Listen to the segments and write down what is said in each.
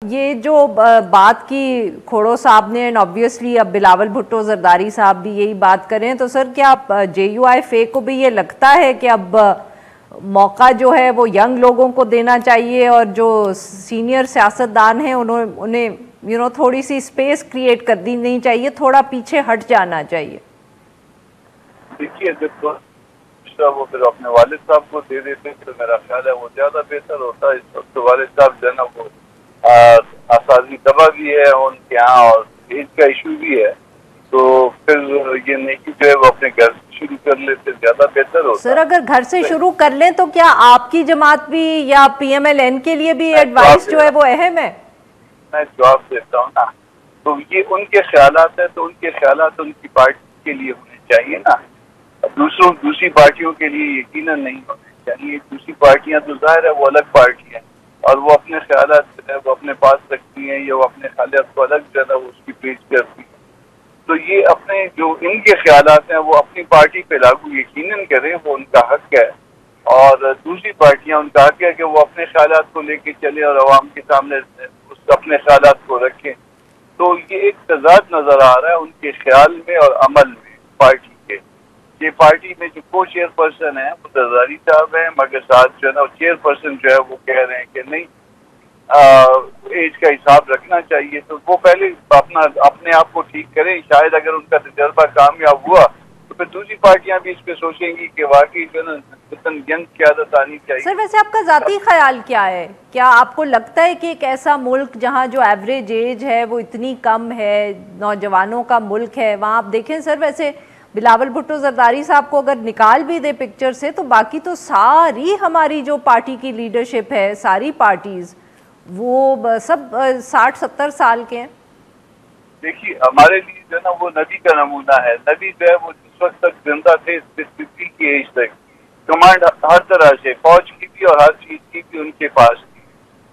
ये जो बात की खोड़ो साहब ने, एंड ऑब्वियसली अब बिलावल भुट्टो जरदारी साहब भी यही बात करें, तो सर क्या JUIFA को भी ये लगता है कि अब मौका जो है वो यंग लोगों को देना चाहिए और जो सीनियर सियासतदान हैं उन्हें थोड़ी सी स्पेस क्रिएट कर देनी चाहिए, थोड़ा पीछे हट जाना चाहिए? देखिए, जब वो फिर अपने वालिद साहब को दे देते तो मेरा ख्याल है वो ज्यादा बेहतर होता है। इस वक्त वालिद साहब जो है ना वो आसादी दबा भी है उनके यहाँ और एज का इशू भी है, तो फिर ये नहीं जो है वो अपने घर से शुरू कर लेते ज्यादा बेहतर होता। सर अगर घर से शुरू कर लें तो क्या आपकी जमात भी या PMLN के लिए भी एडवाइस जो है वो अहम है? मैं जवाब देता हूँ ना, तो ये उनके ख्यालात है, तो उनके ख्यालात उनकी पार्टी के लिए होने चाहिए ना, दूसरी पार्टियों के लिए यकीनन नहीं होने चाहिए। दूसरी पार्टियां तो जाहिर है वो अलग पार्टी है और वो अपने ख्यालात जो है वो अपने पास रखती हैं या वो अपने ख्यालात को अलग जो है वो उसकी पेश करती है। तो ये अपने जो इनके ख्यालात हैं वो अपनी पार्टी पे लागू यकीनन करें, वो उनका हक है। और दूसरी पार्टियां उनका हक है कि वो अपने ख्यालात को लेके चले और अवाम के सामने अपने ख्यालात को रखें। तो ये एक तजाद नजर आ रहा है उनके ख्याल में और अमल में पार्टी के। ये पार्टी में जो को चेयरपर्सन है वो जरदारी साहब है, मगर साथ जो है ना चेयरपर्सन जो है वो कह रहे हैं कि नहीं एज का हिसाब रखना चाहिए। तो वो पहले अपने आप को ठीक करें, शायद अगर उनका तजर्बा कामयाब हुआ तो फिर दूसरी पार्टियां भी इस पे सोचेंगी कि वाकई जो है ना यंग क़यादत आनी चाहिए। सर वैसे आपका जाती ख्याल क्या है? क्या आपको लगता है कि एक ऐसा मुल्क जहां जो एवरेज एज है वो इतनी कम है, नौजवानों का मुल्क है, वहां आप देखें सर, वैसे बिलावल भुट्टो जरदारी साहब को अगर निकाल भी दे पिक्चर से तो बाकी तो सारी हमारी जो पार्टी की लीडरशिप है, सारी पार्टीज वो सब 60-70 साल के हैं। देखिए हमारे लिए जो है ना वो नबी का नमूना है। नबी जो है वो जिस वक्त तक जिंदा थे 50 की एज तक कमांड हर तरह से फौज की भी और हर चीज की भी उनके पास थी।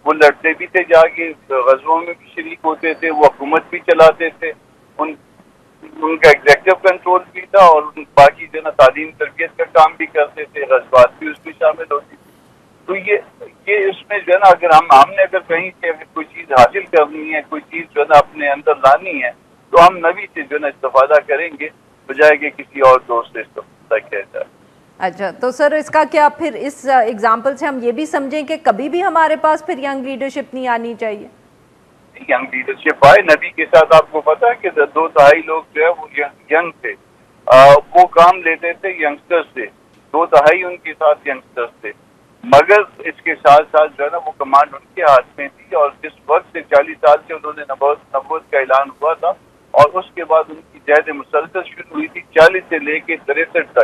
वो लड़ते भी थे, जाके गज़वों में भी शरीक होते थे, वो हुकूमत भी चलाते थे, उनका एग्जेक्टिव कंट्रोल भी था और बाकी जो है ना तालीम तरबियत का काम भी करते थे, गज़वात भी उसमें शामिल होती थी। तो ये इसमें जो है ना अगर हमने अगर कहीं से अगर कोई चीज हासिल करनी है, कोई चीज जो है ना अपने अंदर लानी है, तो हम नबी से जो है ना इस्तेफादा करेंगे बजाय कि किसी और दोस्त से इस्तेफादा किया जाए। अच्छा, तो सर इसका क्या फिर इस एग्जाम्पल से हम ये भी समझें कि कभी भी हमारे पास फिर यंग लीडरशिप नहीं आनी चाहिए? यंग लीडरशिप आए, नबी के साथ आपको पता है कि 2/3 लोग जो है वो यंग थे, वो काम लेते थे यंगस्टर्स से, 2/3 उनके साथ यंगस्टर्स थे, मगर इसके साथ साथ जो है ना वो कमांड उनके हाथ में थी। और जिस वक्त से 40 साल से उन्होंने नबूवत का ऐलान हुआ था और उसके बाद उनकी जहद मुसलसल शुरू हुई थी 40 से लेके 63 तक।